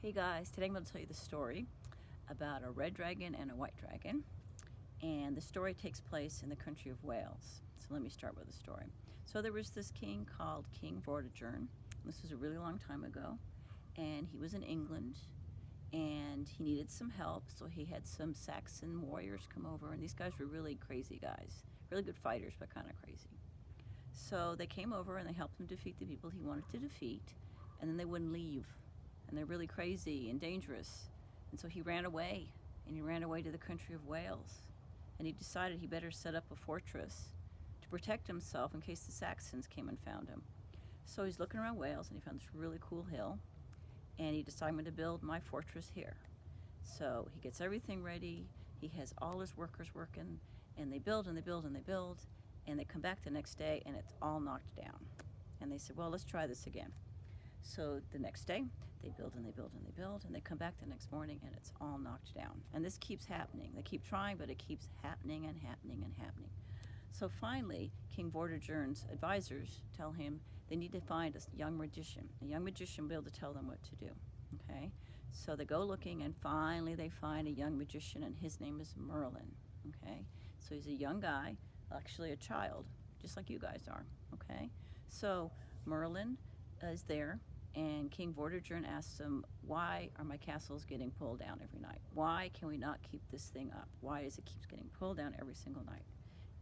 Hey guys, today I'm going to tell you the story about a red dragon and a white dragon, and the story takes place in the country of Wales. So let me start with the story. So there was this king called King Vortigern. This was a really long time ago, and he was in England, and he needed some help, so he had some Saxon warriors come over, and these guys were really crazy guys, really good fighters, but kind of crazy. So they came over and they helped him defeat the people he wanted to defeat, and then they wouldn't leave. And they're really crazy and dangerous. And so he ran away, and he ran away to the country of Wales. And he decided he better set up a fortress to protect himself in case the Saxons came and found him. So he's looking around Wales, and he found this really cool hill, and he decided, I'm going to build my fortress here. So he gets everything ready, he has all his workers working, and they build and they build and they build, and they come back the next day and it's all knocked down. And they said, well, let's try this again. So the next day, they build and they build and they build, and they come back the next morning and it's all knocked down. And this keeps happening. They keep trying, but it keeps happening and happening and happening. So finally, King Vortigern's advisors tell him they need to find a young magician. A young magician will be able to tell them what to do. Okay? So they go looking, and finally they find a young magician, and his name is Merlin. Okay? So he's a young guy, actually a child, just like you guys are. Okay? So Merlin is there, and King Vortigern asks him, why are my castles getting pulled down every night? Why can we not keep this thing up? Why does it keep getting pulled down every single night?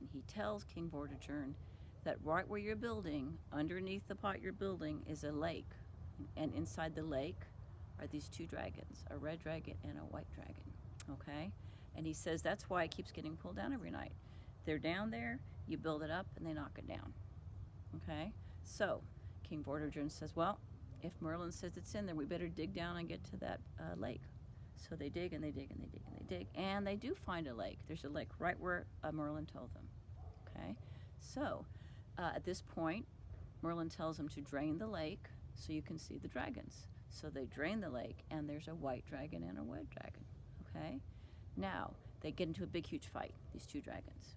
And he tells King Vortigern that right where you're building, underneath the pot you're building, is a lake. And inside the lake are these two dragons, a red dragon and a white dragon. Okay? And he says that's why it keeps getting pulled down every night. They're down there, you build it up, and they knock it down. Okay? So King Vortigern says, well, if Merlin says it's in there, we better dig down and get to that lake. So they dig and they dig and they dig and they dig, and they do find a lake. There's a lake right where Merlin told them. Okay? So at this point, Merlin tells them to drain the lake so you can see the dragons. So they drain the lake, and there's a white dragon and a red dragon. Okay? Now, they get into a big, huge fight, these two dragons.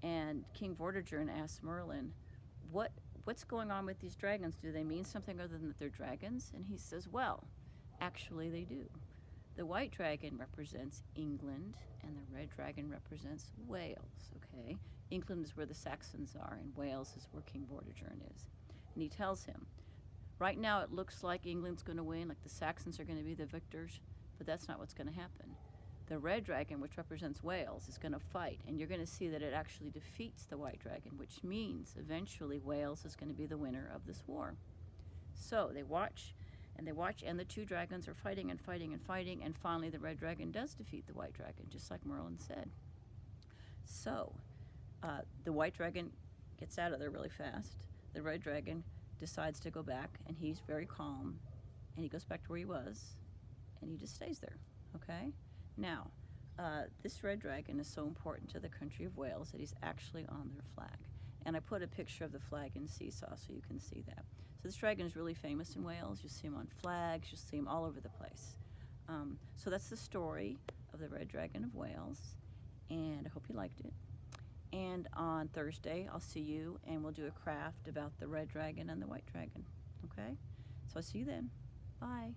And King Vortigern asks Merlin, what's going on with these dragons? Do they mean something other than that they're dragons? And he says, well, actually they do. The white dragon represents England, and the red dragon represents Wales, okay? England is where the Saxons are, and Wales is where King Vortigern is. And he tells him, right now it looks like England's going to win, like the Saxons are going to be the victors, but that's not what's going to happen. The red dragon, which represents Wales, is going to fight, and you're going to see that it actually defeats the white dragon, which means eventually Wales is going to be the winner of this war. So they watch, and they watch, and the two dragons are fighting and fighting and fighting, and finally the red dragon does defeat the white dragon, just like Merlin said. So the white dragon gets out of there really fast. The red dragon decides to go back, and he's very calm, and he goes back to where he was, and he just stays there, okay? Now, this red dragon is so important to the country of Wales that he's actually on their flag. And I put a picture of the flag in Seesaw so you can see that. So this dragon is really famous in Wales. You'll see him on flags. You'll see him all over the place. So that's the story of the red dragon of Wales. And I hope you liked it. And on Thursday, I'll see you, and we'll do a craft about the red dragon and the white dragon. Okay? So I'll see you then. Bye.